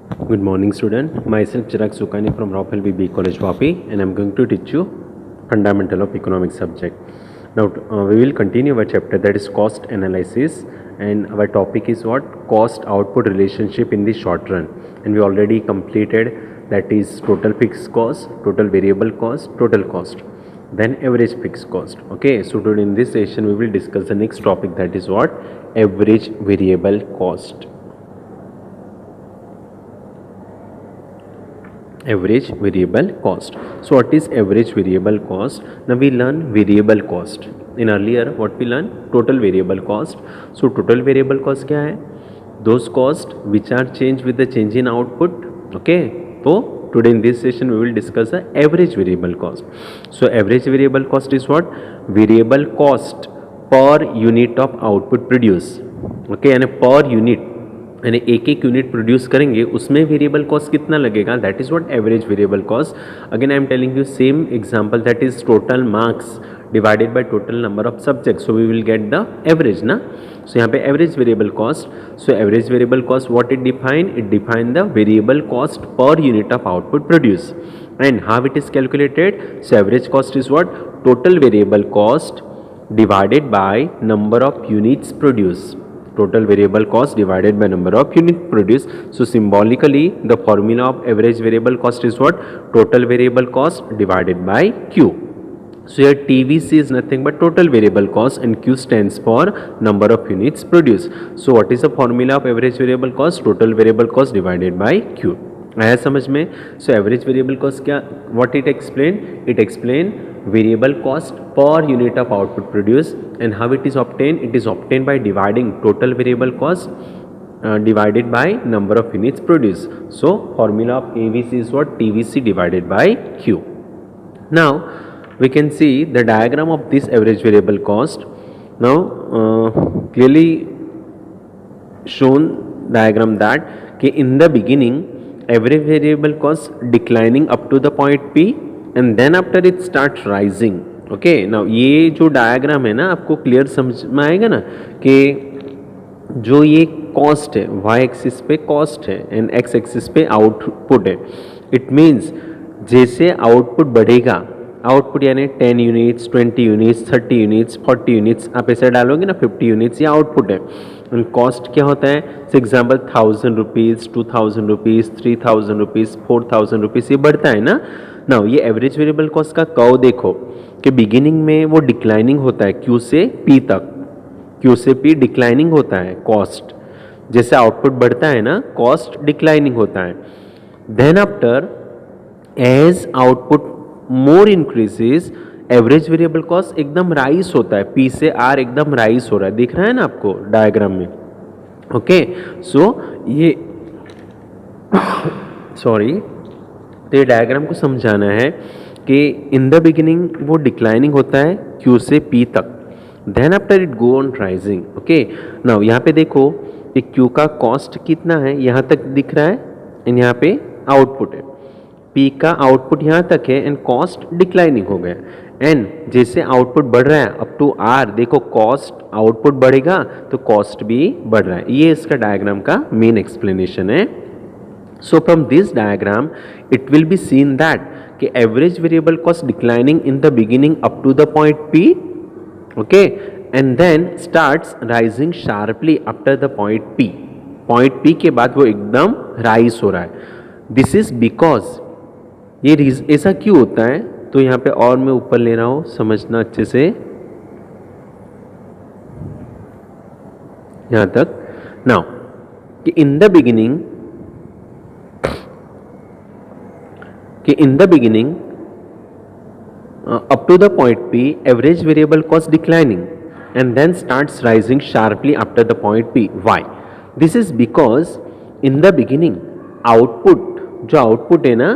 Good morning, student. Myself Chirag Sukani from Rafael BB College, Vapi, and I'm going to teach you fundamental of economics subject. Now, we will continue our chapter, that is cost analysis, and our topic is what? Cost output relationship in the short run. And we already completed, that is total fixed cost, total variable cost, total cost, then average fixed cost. Okay, so today in this session we will discuss the next topic, that is what? Average variable cost. Average variable cost. So what is average variable cost? Now we learn variable cost. In earlier what we learn? Total variable cost. So total variable cost क्या है? Those costs which are changed with the change in output. Okay, so today in this session we will discuss the average variable cost. So average variable cost is what? Variable cost per unit of output produce. Okay, यानी per unit, यानी एक एक unit produce करेंगे उसमें variable cost कितना लगेगा, that is what average variable cost. Again I am telling you same example, that is total marks divided by total number of subject, so we will get the average ना. So यहाँ पे average variable cost. So average variable cost what it define the variable cost per unit of output produce. And how it is calculated? So average cost is what? Total variable cost divided by number of units produced. Total variable cost divided by number of units produced. So symbolically the formula of average variable cost is what? Total variable cost divided by Q. So here TVC is nothing but total variable cost and Q stands for number of units produced. So what is the formula of average variable cost? Total variable cost divided by Q. आया समझ में? सो average variable cost क्या, what it explain? It explain variable cost per unit of output produce. And how it is obtain? It is obtain by dividing total variable cost divided by number of units produced. So formula of AVC is what? TVC divided by Q. Now we can see the diagram of this average variable cost. Now clearly shown diagram that in the beginning average variable cost declining up to the point P and then after it starts rising. Okay, now ये जो diagram है ना आपको clear समझ में आएगा ना कि जो ये कॉस्ट है y एक्सिस पे कॉस्ट है एंड x एक्सिस पे आउटपुट है. इट मीन्स जैसे आउटपुट बढ़ेगा, आउटपुट यानी 10 यूनिट्स, 20 यूनिट्स, 30 यूनिट्स, 40 यूनिट्स, आप ऐसे डालोगे ना 50 यूनिट्स, ये आउटपुट है. एंड कॉस्ट क्या होता है? For example 1000 rupees, 2000 rupees, 3000 rupees, 4000 rupees, ये बढ़ता है ना. नाउ ये एवरेज वेरिएबल कॉस्ट का कर्व देखो कि बिगिनिंग में वो डिक्लाइनिंग होता है Q से P तक. Q से P डिक्लाइनिंग होता है कॉस्ट. जैसे आउटपुट बढ़ता है ना, कॉस्ट डिक्लाइनिंग होता है. देन आफ्टर एज आउटपुट मोर इंक्रीजेज, एवरेज वेरिएबल कॉस्ट एकदम राइज होता है. P से R एकदम राइज हो रहा है, दिख रहा है ना आपको डायग्राम में. ओके, सो ये सॉरी, तो ये डायग्राम को समझाना है कि इन द बिगिनिंग वो डिक्लाइनिंग होता है Q से P तक, then after it go on rising. Okay, now यहाँ पे देखो कि Q का कॉस्ट कितना है, यहाँ तक दिख रहा है एंड यहाँ पे आउटपुट है. P का आउटपुट यहाँ तक है एंड कॉस्ट डिक्लाइनिंग हो गया. एंड जैसे आउटपुट बढ़ रहा है अप टू R, देखो कॉस्ट, आउटपुट बढ़ेगा तो कॉस्ट भी बढ़ रहा है. ये इसका डायग्राम का मेन एक्सप्लेनेशन है. So from this diagram it will be seen that कि average variable cost declining in the beginning up to the point P, okay, and then starts rising sharply after the point P. Point P के बाद वो एकदम rise हो रहा है. This is because ये ऐसा क्यों होता है? तो यहाँ पे और मैं ऊपर ले रहा हूँ, समझना अच्छे से यहाँ तक. Now कि in the beginning up to the point P, average variable cost declining and then starts rising sharply after the point P. Why? This is because in the beginning output, जो output है ना,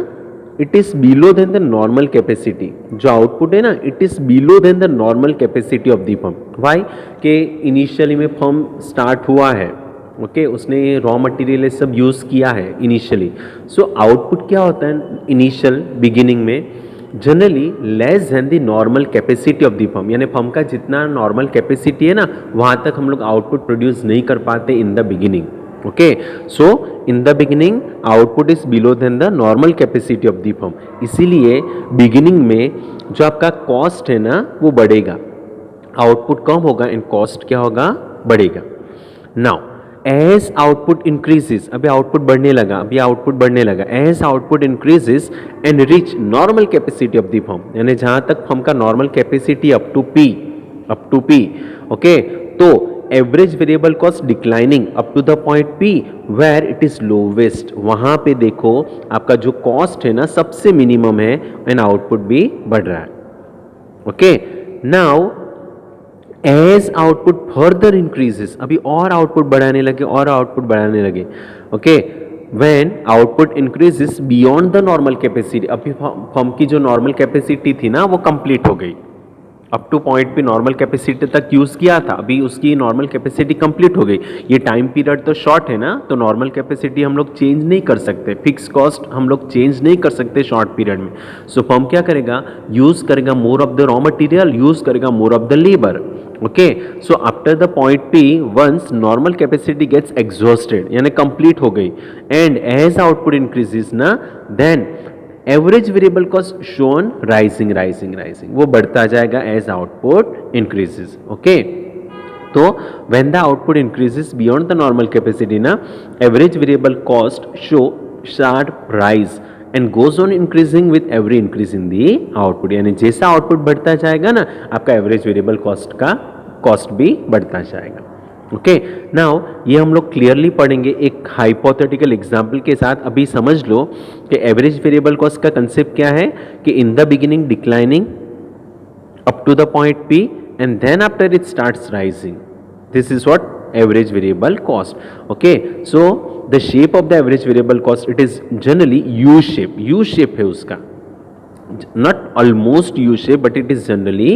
it is below than the normal capacity. जो output है ना, it is below than the normal capacity of the firm. Why? कि initially में firm start हुआ है, ओके, उसने रॉ मटेरियल ये सब यूज़ किया है इनिशियली. सो आउटपुट क्या होता है इनिशियल बिगिनिंग में? Generally less than the normal capacity of the firm, यानी फर्म का जितना नॉर्मल कैपेसिटी है ना, वहाँ तक हम लोग आउटपुट प्रोड्यूस नहीं कर पाते in the beginning. Okay, so in the beginning output is below then the normal capacity of the firm, इसीलिए बिगिनिंग में जो आपका कॉस्ट है ना वो बढ़ेगा, आउटपुट कम होगा एंड कॉस्ट क्या होगा, बढ़ेगा। नाउ एज आउटपुट इंक्रीजेस, अभी आउटपुट बढ़ने लगा, अभी आउटपुट बढ़ने लगा, as output increases and reach normal capacity of the firm, यानी जहां तक फर्म का normal capacity up to P, okay, तो average variable cost declining up to the point P where it is lowest, वहां पे देखो आपका जो कॉस्ट है ना सबसे मिनिमम है एंड आउटपुट भी बढ़ रहा है। Okay, now as output further increases, अभी और आउटपुट बढ़ाने लगे, okay, when output increases beyond the normal capacity, अभी फर्म की जो नॉर्मल कैपेसिटी थी ना वो कंप्लीट हो गई, अप टू पॉइंट पे नॉर्मल कैपेसिटी तक यूज किया था, अभी उसकी नॉर्मल कैपेसिटी कंप्लीट हो गई, ये टाइम पीरियड तो शॉर्ट है ना, तो नॉर्मल कैपेसिटी हम लोग चेंज नहीं कर सकते, फिक्स कॉस्ट हम लोग चेंज नहीं कर सकते शॉर्ट पीरियड में, सो फर्म क्या करेगा, यूज करेगा more of the raw material, use करेगा more of the labour. Okay, so after the point P once normal capacity gets exhausted, यानी कंप्लीट हो गई, एंड एज आउटपुट इंक्रीजेस ना, then average variable cost shown rising, वो बढ़ता जाएगा as output increases. Okay, तो when the output increases beyond the normal capacity ना, average variable cost show sharp rise and goes on increasing with every increase in the output, यानी जैसा output बढ़ता जाएगा ना आपका एवरेज वेरिएबल कॉस्ट का cost भी बढ़ता जाएगा। ओके, नाउ ये हम लोग क्लियरली पढ़ेंगे एक हाइपोथेटिकल एग्जांपल के साथ। अभी समझ लो कि एवरेज वेरिएबल कॉस्ट का कंसेप्ट क्या है, कि in the beginning declining up to the point P and then after it starts rising, this is what average variable cost. Okay, so the shape of the average variable cost, it is generally U shape है उसका, not almost U shape but it is generally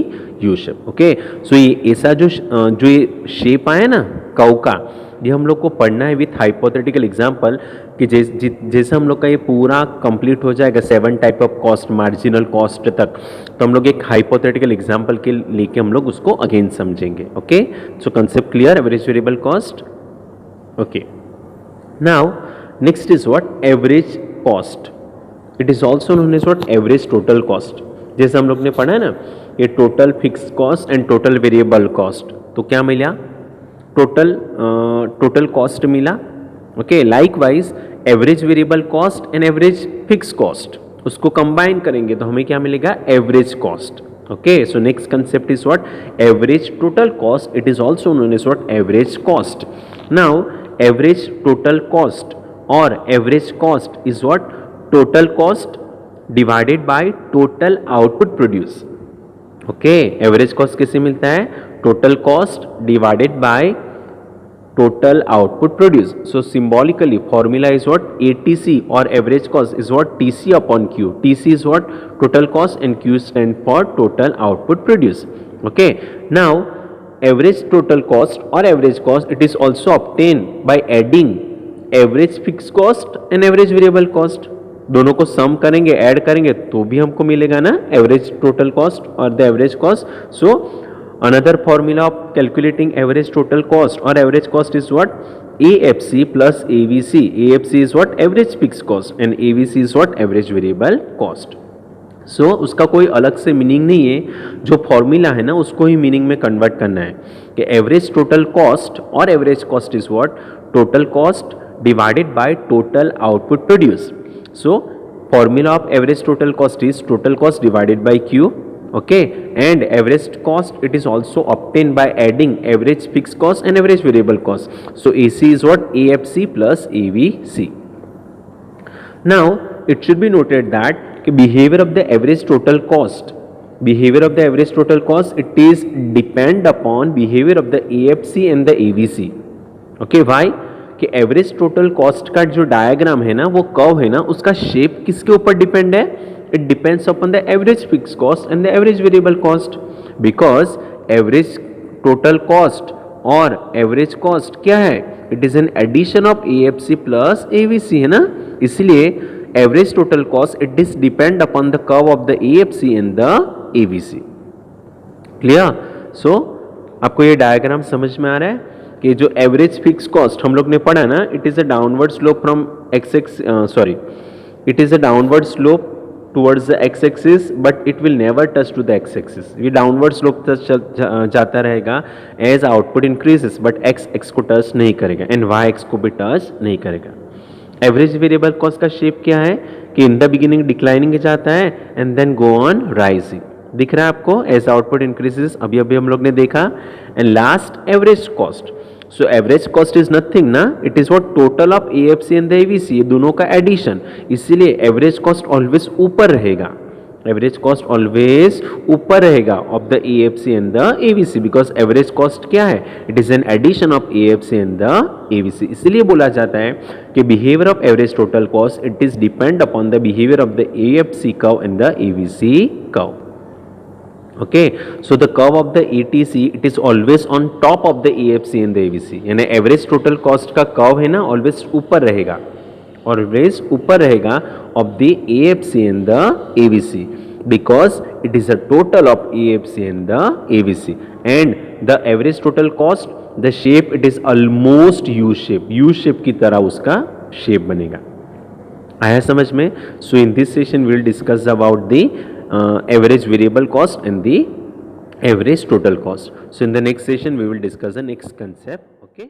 U shape. Okay, so ये ऐसा जो ये shape आया ना curve का, ये हम लोग को पढ़ना है विथ हाइपोथेटिकल एग्जांपल, कि जैसे हम लोग का ये पूरा कंप्लीट हो जाएगा 7 type of cost marginal cost तक, तो हम लोग एक हाइपोथेटिकल एग्जांपल के लेके हम लोग उसको अगेन समझेंगे। Okay, so concept clear, average variable cost. Okay, now next is what, average cost, it is also known as what, average total cost. जैसे हम लोग ने पढ़ा है ना, ये total fix cost and total variable cost, तो क्या मिला, टोटल कॉस्ट मिला। Okay, likewise average variable cost and average fix cost, उसको कंबाइन करेंगे तो हमें क्या मिलेगा, average cost. Okay, so next concept is what, average total cost, it is also known as what, average cost. Now average total cost और average cost is what, total cost divided by total output produce. Okay, average cost कैसे मिलता है, total cost divided by total output produce. So symbolically formula is what, ATC or average cost is what, TC upon Q. TC is what, total cost and Q stand for total output produce. Okay, now average total cost or average cost, it is also obtained by adding average fixed cost and average variable cost. दोनों को सम करेंगे, add करेंगे तो भी हमको मिलेगा ना average total cost और the average cost. So another formula of calculating average total cost और average cost is what, AFC plus AVC। AFC is what, average fix cost and AVC is what, average variable cost. So उसका कोई अलग से meaning नहीं है, जो formula है ना उसको ही मीनिंग में कन्वर्ट करना है कि एवरेज टोटल कॉस्ट और average cost is what, total cost divided by total output produce. So formula of average total cost is total cost divided by Q. Okay, and average cost, it is also obtained by adding average fixed cost and average variable cost. So AC is what, AFC plus AVC. Now it should be noted that behavior of the average total cost, it is depend upon behavior of the AFC and the AVC. Okay, why? कि average total cost का जो diagram है ना, वो curve है ना, उसका shape किसके ऊपर डिपेंड है, it depends upon the average fix cost and the average variable cost, because average total cost और एवरेज कॉस्ट क्या है, it is an addition of AFC plus AVC है ना, इसलिए average total cost it is depend upon the curve of the AFC and the AVC। Clear? So आपको ये diagram समझ में आ रहा है? कि जो एवरेज फिक्स कॉस्ट हम लोग ने पढ़ा ना, it is a downward slope from X X sorry it is a downward slope towards the X axis but it will never touch to the X axis. ये डाउनवर्ड स्लोप तक जाता रहेगा as output increases, but X X को touch नहीं करेगा and Y x को भी touch नहीं करेगा. एवरेज वेरिएबल कॉस्ट का शेप क्या है कि इन द बिगिनिंग डिक्लाइनिंग जाता है and then go on rising. दिख रहा है आपको एज आउटपुट इंक्रीजेस, अभी अभी हम लोग ने देखा. And last average cost. So average cost is nothing ना, it is what total of AFC and the AVC, ये दोनों का एडिशन. इसीलिए एवरेज कॉस्ट ऑलवेज ऊपर रहेगा. एवरेज कॉस्ट ऑलवेज ऊपर रहेगा of the AFC and the AVC, because average cost क्या है, it is an addition of AFC and the AVC. इसलिए बोला जाता है कि behaviour of average total cost it is depend upon the behaviour of the AFC curve and the AVC curve. Okay, so the curve of the ETC it is always on top of the AFC and the AVC. यानी average total cost का curve है ना, always ऊपर रहेगा, always ऊपर रहेगा of the AFC and the AVC because it is a total of AFC and the AVC. And the average total cost, the shape it is almost U shape. U shape की तरह उसका shape बनेगा. आया समझ में? So in this session we will discuss about the average variable cost and the average total cost. So in the next session we will discuss the next concept. Okay.